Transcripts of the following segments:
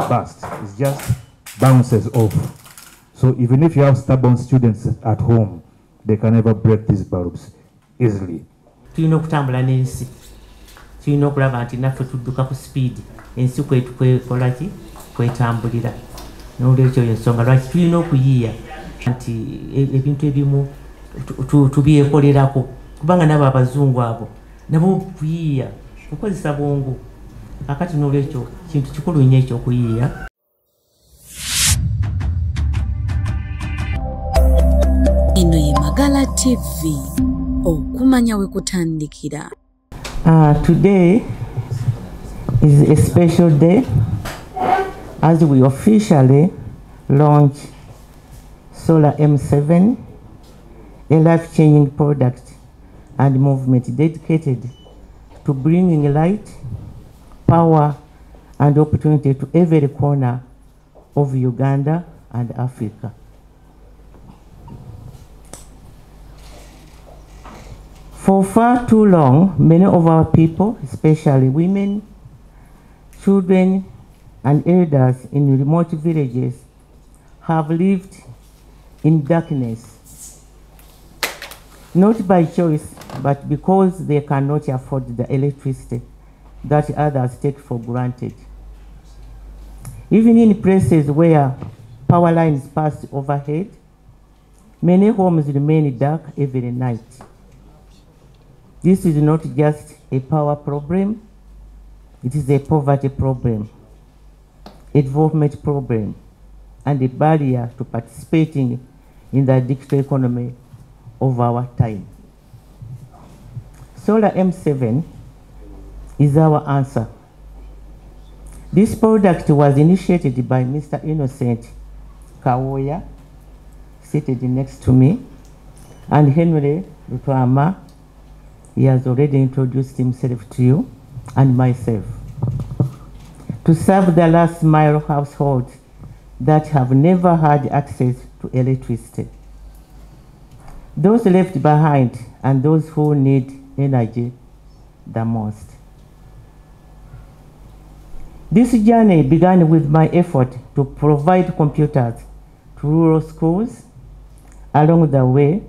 burst. It just bounces off. So even if you have stubborn students at home, they can never break these bulbs easily. Tulina okutambula n'ensi. Tulina okulaba nti naffe tudduka ku speed. Ensi kwekola ki? Kwetambulira. N'olwekyo ensonga lwaki tulina okuyiiya nti ebintu ebimu tubyekolerako. Kubanga nabo abazungu abo nabo kuyiiya kukozesa bwongo. Kakati n'olwekyo kintu kikulu nnyo ekyokuyiiya. Eno ye Magala TV, okumanya we kutandikira. Today is a special day as we officially launch Solar M7, a life-changing product and movement dedicated to bringing light, power and opportunity to every corner of Uganda and Africa. For far too long, many of our people, especially women, children, and elders in remote villages, have lived in darkness, not by choice, but because they cannot afford the electricity that others take for granted. Even in places where power lines pass overhead, many homes remain dark every night. This is not just a power problem, it is a poverty problem, a development problem, and a barrier to participating in the digital economy of our time. Solar M7 is our answer. This product was initiated by Mr. Innocent Kawoya, seated next to me, and Henry Lutwama. He has already introduced himself to you and myself, to serve the last mile households that have never had access to electricity, those left behind and those who need energy the most. This journey began with my effort to provide computers to rural schools. Along the way,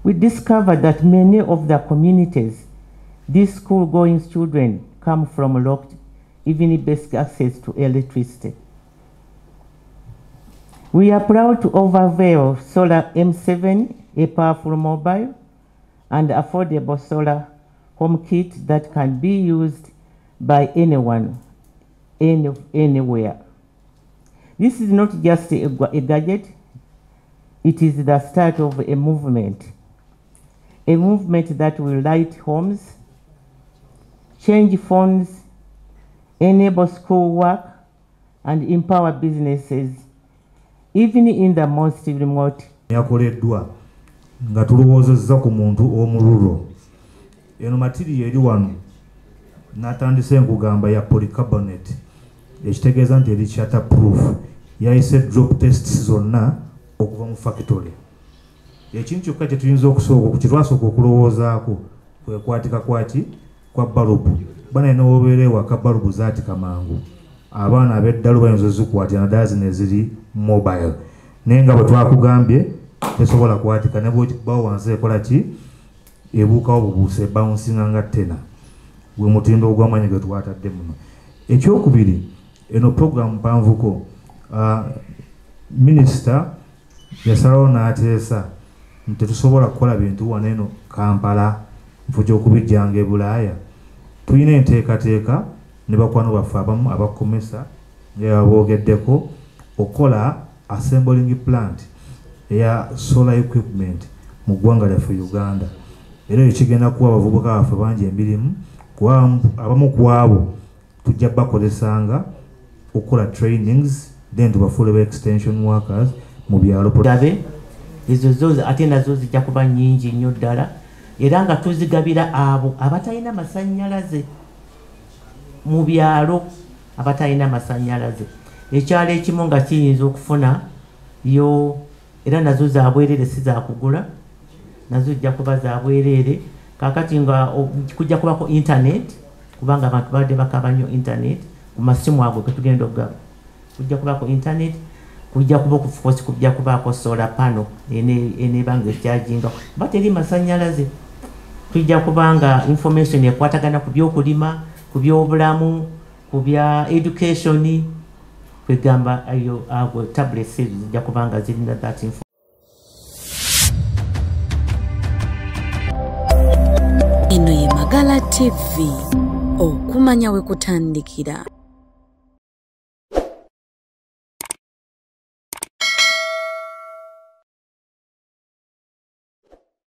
we discovered that many of the communities these school-going children come from lacked even basic access to electricity. We are proud to unveil Solar M7, a powerful mobile and affordable solar home kit that can be used by anyone, anywhere. This is not just a gadget, it is the start of a movement that will light homes, change phones, enable school work, and empower businesses, even in the most remote. Yakoleddwa nga tulowoozezza ku muntu omululu. Eno material eri wano natandise nkugamba ya polycarbonate, ekitegeeza nti eri shatterproof. Yayise drop tests zonna okuva mu factory. Ekintu kyokka kye tuyinza okutwasooka okulowoozaako kwe kwatika kwa balubu. Bana n'obeera ewaka balubu zaatika mangu. Abaana ab'eddalo bayinza ozikwatira naddala zino eziri mobile. Naye nga bwe twakugambye tesobola kwatika, ne bw'ogibawo wansi ekola ki? Ebuukawo bubuusa, ebawunsinga nga ttena. Gwe mutindo ogw'amaanyi gwe twatadde muno. Ekyokubiri, eno program mpanvuko, minisita yasalawo n'ateesa nti tetusobola kukola bintu wano eno Kampala nfu gy'okubijjanga e Bulaaya. Tulina enteekateeka ne bakwano baffe abamu abakomesa nga boogeddeko okukola assembling plant eya solar equipment mu ggwanga lyaffe Uganda. Era ekigenda kuwa abavubuka baffe bangi emirimu, abamu ku abo tujja bakozesanga okukola trainings, then tubafuule ba extension workers mu byalo. Ezo ate nazo zijja kuba nnyingi nnyo ddala, era nga tuzigabira abo abatalina masannyalaze mu byalo, abatalina masannyalaze. Ekyalo ekimu nga kiyinza okufuna yo, era nazo za bwereere, si za kugula, nazo zijja kuba za bwereere. Kaakati nga kujja kubako internet, kubanga abantu badde bakaba nnyo internet ku masimu ago ge tugenda okugaba. kujja kubaako internet, kujja kuba okufukosi, kujja kubaako solar panel enebanga ekyajinga ba teri masannyalaze. Tujja kubanga information ekwatagana ku byokulima, ku byobulamu, ku bya education, kwegamba ayo ago tablets zijja kubanga zirina that info. Eno ye Magala TV, okumanya we kutandikira.